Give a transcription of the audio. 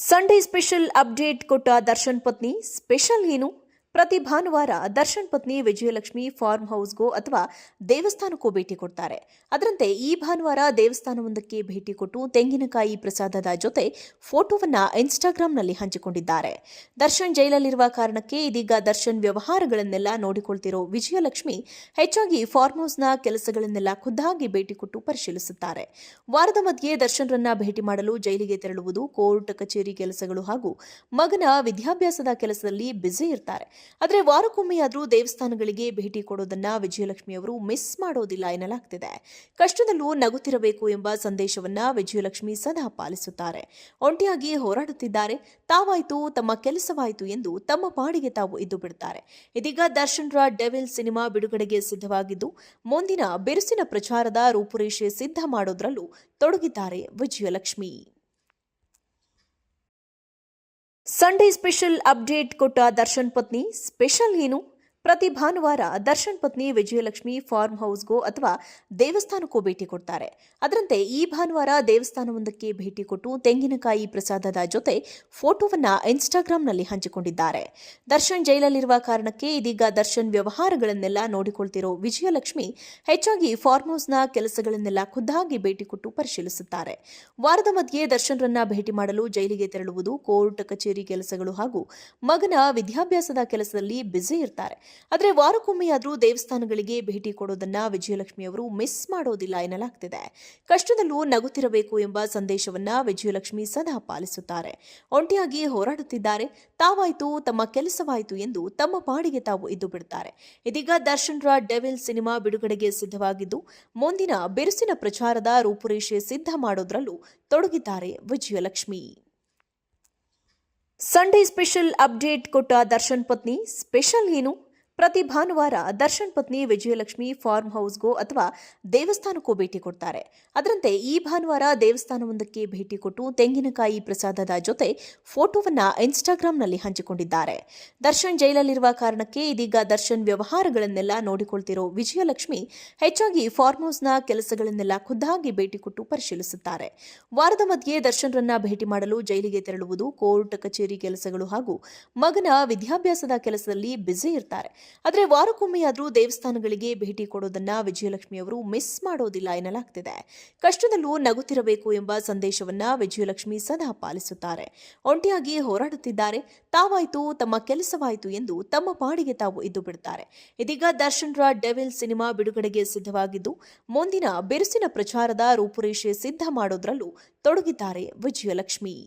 Sunday special update ಕೊಟ್ಟ ದರ್ಶನ್ ಪತ್ನಿ special ಏನು? ಪ್ರತಿ ಭಾನುವಾರ ದರ್ಶನ್ ಪತ್ನಿ ವಿಜಯಲಕ್ಷ್ಮಿ ಫಾರ್ಮ್ ಹೌಸ್ಗೋ ಅಥವಾ ದೇವಸ್ಥಾನಕ್ಕೂ ಭೇಟಿ ಕೊಡ್ತಾರೆ. ಅದರಂತೆ ಈ ಭಾನುವಾರ ದೇವಸ್ಥಾನವೊಂದಕ್ಕೆ ಭೇಟಿ ಕೊಟ್ಟು ತೆಂಗಿನಕಾಯಿ ಪ್ರಸಾದದ ಜೊತೆ ಫೋಟೋವನ್ನ ಇನ್ಸ್ಟಾಗ್ರಾಂನಲ್ಲಿ ಹಂಚಿಕೊಂಡಿದ್ದಾರೆ. ದರ್ಶನ್ ಜೈಲಲ್ಲಿರುವ ಕಾರಣಕ್ಕೆ ಇದೀಗ ದರ್ಶನ್ ವ್ಯವಹಾರಗಳನ್ನೆಲ್ಲ ನೋಡಿಕೊಳ್ತಿರೋ ವಿಜಯಲಕ್ಷ್ಮಿ ಹೆಚ್ಚಾಗಿ ಫಾರ್ಮ್ ಹೌಸ್ನ ಕೆಲಸಗಳನ್ನೆಲ್ಲ ಖುದ್ದಾಗಿ ಭೇಟಿ ಕೊಟ್ಟು ಪರಿಶೀಲಿಸುತ್ತಾರೆ. ವಾರದ ಮಧ್ಯೆ ದರ್ಶನ್ರನ್ನ ಭೇಟಿ ಮಾಡಲು ಜೈಲಿಗೆ ತೆರಳುವುದು, ಕೋರ್ಟ್ ಕಚೇರಿ ಕೆಲಸಗಳು ಹಾಗೂ ಮಗನ ವಿದ್ಯಾಭ್ಯಾಸದ ಕೆಲಸದಲ್ಲಿ ಬ್ಯುಸಿ ಇರ್ತಾರೆ. ಆದರೆ ವಾರಕ್ಕೊಮ್ಮೆಯಾದರೂ ದೇವಸ್ಥಾನಗಳಿಗೆ ಭೇಟಿ ಕೊಡೋದನ್ನ ವಿಜಯಲಕ್ಷ್ಮಿ ಅವರು ಮಿಸ್ ಮಾಡೋದಿಲ್ಲ ಎನ್ನಲಾಗ್ತಿದೆ. ಕಷ್ಟದಲ್ಲೂ ನಗುತ್ತಿರಬೇಕು ಎಂಬ ಸಂದೇಶವನ್ನ ವಿಜಯಲಕ್ಷ್ಮಿ ಸದಾ ಪಾಲಿಸುತ್ತಾರೆ. ಒಂಟಿಯಾಗಿ ಹೋರಾಡುತ್ತಿದ್ದಾರೆ. ತಾವಾಯ್ತು, ತಮ್ಮ ಕೆಲಸವಾಯಿತು ಎಂದು ತಮ್ಮ ಪಾಡಿಗೆ ತಾವು ಇದ್ದು ಬಿಡುತ್ತಾರೆ. ಇದೀಗ ದರ್ಶನ್ರ ಡೆವಿಲ್ ಸಿನಿಮಾ ಬಿಡುಗಡೆಗೆ ಸಿದ್ಧವಾಗಿದ್ದು, ಮುಂದಿನ ಬಿರುಸಿನ ಪ್ರಚಾರದ ರೂಪುರೇಷೆ ಸಿದ್ಧ ಮಾಡೋದ್ರಲ್ಲೂ ತೊಡಗಿದ್ದಾರೆ ವಿಜಯಲಕ್ಷ್ಮಿ. ಸಂಡೇ ಸ್ಪೆಷಲ್ ಅಪ್ಡೇಟ್ ಕೊಟ್ಟ ದರ್ಶನ್ ಪತ್ನಿ ಸ್ಪೆಷಲ್ ಏನು? ಪ್ರತಿ ಭಾನುವಾರ ದರ್ಶನ್ ಪತ್ನಿ ವಿಜಯಲಕ್ಷ್ಮಿ ಫಾರ್ಮ್ ಹೌಸ್ಗೋ ಅಥವಾ ದೇವಸ್ಥಾನಕ್ಕೂ ಭೇಟಿ ಕೊಡ್ತಾರೆ. ಅದರಂತೆ ಈ ಭಾನುವಾರ ದೇವಸ್ಥಾನವೊಂದಕ್ಕೆ ಭೇಟಿ ಕೊಟ್ಟು ತೆಂಗಿನಕಾಯಿ ಪ್ರಸಾದದ ಜೊತೆ ಫೋಟೋವನ್ನ ಇನ್ಸ್ಟಾಗ್ರಾಂನಲ್ಲಿ ಹಂಚಿಕೊಂಡಿದ್ದಾರೆ. ದರ್ಶನ್ ಜೈಲಲ್ಲಿರುವ ಕಾರಣಕ್ಕೆ ಇದೀಗ ದರ್ಶನ್ ವ್ಯವಹಾರಗಳನ್ನೆಲ್ಲ ನೋಡಿಕೊಳ್ತಿರೋ ವಿಜಯಲಕ್ಷ್ಮಿ ಹೆಚ್ಚಾಗಿ ಫಾರ್ಮ್ ಹೌಸ್ನ ಕೆಲಸಗಳನ್ನೆಲ್ಲ ಖುದ್ದಾಗಿ ಭೇಟಿ ಕೊಟ್ಟು ಪರಿಶೀಲಿಸುತ್ತಾರೆ. ವಾರದ ಮಧ್ಯೆ ದರ್ಶನ್ರನ್ನ ಭೇಟಿ ಮಾಡಲು ಜೈಲಿಗೆ ತೆರಳುವುದು, ಕೋರ್ಟ್ ಕಚೇರಿ ಕೆಲಸಗಳು ಹಾಗೂ ಮಗನ ವಿದ್ಯಾಭ್ಯಾಸದ ಕೆಲಸದಲ್ಲಿ ಬ್ಯುಸಿ ಇರ್ತಾರೆ. ಆದರೆ ವಾರಕ್ಕೊಮ್ಮೆಯಾದರೂ ದೇವಸ್ಥಾನಗಳಿಗೆ ಭೇಟಿ ಕೊಡೋದನ್ನ ವಿಜಯಲಕ್ಷ್ಮಿ ಅವರು ಮಿಸ್ ಮಾಡೋದಿಲ್ಲ ಎನ್ನಲಾಗ್ತಿದೆ. ಕಷ್ಟದಲ್ಲೂ ನಗುತ್ತಿರಬೇಕು ಎಂಬ ಸಂದೇಶವನ್ನ ವಿಜಯಲಕ್ಷ್ಮಿ ಸದಾ ಪಾಲಿಸುತ್ತಾರೆ. ಒಂಟಿಯಾಗಿ ಹೋರಾಡುತ್ತಿದ್ದಾರೆ. ತಾವಾಯ್ತು, ತಮ್ಮ ಕೆಲಸವಾಯಿತು ಎಂದು ತಮ್ಮ ಪಾಡಿಗೆ ತಾವು ಇದ್ದು ಬಿಡುತ್ತಾರೆ. ಇದೀಗ ದರ್ಶನ್ರ ಡೆವಿಲ್ ಸಿನಿಮಾ ಬಿಡುಗಡೆಗೆ ಸಿದ್ಧವಾಗಿದ್ದು, ಮುಂದಿನ ಬಿರುಸಿನ ಪ್ರಚಾರದ ರೂಪುರೇಷೆ ಸಿದ್ಧ ಮಾಡೋದ್ರಲ್ಲೂ ತೊಡಗಿದ್ದಾರೆ ವಿಜಯಲಕ್ಷ್ಮಿ. ಸಂಡೇ ಸ್ಪೆಷಲ್ ಅಪ್ಡೇಟ್ ಕೊಟ್ಟ ದರ್ಶನ್ ಪತ್ನಿ ಸ್ಪೆಷಲ್ ಏನು? ಪ್ರತಿ ಭಾನುವಾರ ದರ್ಶನ್ ಪತ್ನಿ ವಿಜಯಲಕ್ಷ್ಮಿ ಫಾರ್ಮ್ ಹೌಸ್ಗೋ ಅಥವಾ ದೇವಸ್ಥಾನಕ್ಕೂ ಭೇಟಿ ಕೊಡ್ತಾರೆ. ಅದರಂತೆ ಈ ಭಾನುವಾರ ದೇವಸ್ಥಾನವೊಂದಕ್ಕೆ ಭೇಟಿ ಕೊಟ್ಟು ತೆಂಗಿನಕಾಯಿ ಪ್ರಸಾದದ ಜೊತೆ ಫೋಟೋವನ್ನ ಇನ್ಸ್ಟಾಗ್ರಾಂನಲ್ಲಿ ಹಂಚಿಕೊಂಡಿದ್ದಾರೆ. ದರ್ಶನ್ ಜೈಲಲ್ಲಿರುವ ಕಾರಣಕ್ಕೆ ಇದೀಗ ದರ್ಶನ್ ವ್ಯವಹಾರಗಳನ್ನೆಲ್ಲ ನೋಡಿಕೊಳ್ತಿರೋ ವಿಜಯಲಕ್ಷ್ಮಿ ಹೆಚ್ಚಾಗಿ ಫಾರ್ಮ್ ಹೌಸ್ನ ಕೆಲಸಗಳನ್ನೆಲ್ಲ ಖುದ್ದಾಗಿ ಭೇಟಿ ಕೊಟ್ಟು ಪರಿಶೀಲಿಸುತ್ತಾರೆ. ವಾರದ ಮಧ್ಯೆ ದರ್ಶನ್ರನ್ನ ಭೇಟಿ ಮಾಡಲು ಜೈಲಿಗೆ ತೆರಳುವುದು, ಕೋರ್ಟ್ ಕಚೇರಿ ಕೆಲಸಗಳು ಹಾಗೂ ಮಗನ ವಿದ್ಯಾಭ್ಯಾಸದ ಕೆಲಸದಲ್ಲಿ ಬ್ಯುಸಿ ಇರ್ತಾರೆ. ಆದರೆ ವಾರಕ್ಕೊಮ್ಮೆಯಾದರೂ ದೇವಸ್ಥಾನಗಳಿಗೆ ಭೇಟಿ ಕೊಡೋದನ್ನ ವಿಜಯಲಕ್ಷ್ಮಿ ಅವರು ಮಿಸ್ ಮಾಡೋದಿಲ್ಲ ಎನ್ನಲಾಗ್ತಿದೆ. ಕಷ್ಟದಲ್ಲೂ ನಗುತ್ತಿರಬೇಕು ಎಂಬ ಸಂದೇಶವನ್ನ ವಿಜಯಲಕ್ಷ್ಮಿ ಸದಾ ಪಾಲಿಸುತ್ತಾರೆ. ಒಂಟಿಯಾಗಿ ಹೋರಾಡುತ್ತಿದ್ದಾರೆ. ತಾವಾಯ್ತು, ತಮ್ಮ ಕೆಲಸವಾಯಿತು ಎಂದು ತಮ್ಮ ಪಾಡಿಗೆ ತಾವು ಇದ್ದು ಬಿಡುತ್ತಾರೆ. ಇದೀಗ ದರ್ಶನ್ರ ಡೆವಿಲ್ ಸಿನಿಮಾ ಬಿಡುಗಡೆಗೆ ಸಿದ್ಧವಾಗಿದ್ದು, ಮುಂದಿನ ಬಿರುಸಿನ ಪ್ರಚಾರದ ರೂಪುರೇಷೆ ಸಿದ್ಧ ಮಾಡೋದ್ರಲ್ಲೂ ತೊಡಗಿದ್ದಾರೆ ವಿಜಯಲಕ್ಷ್ಮಿ.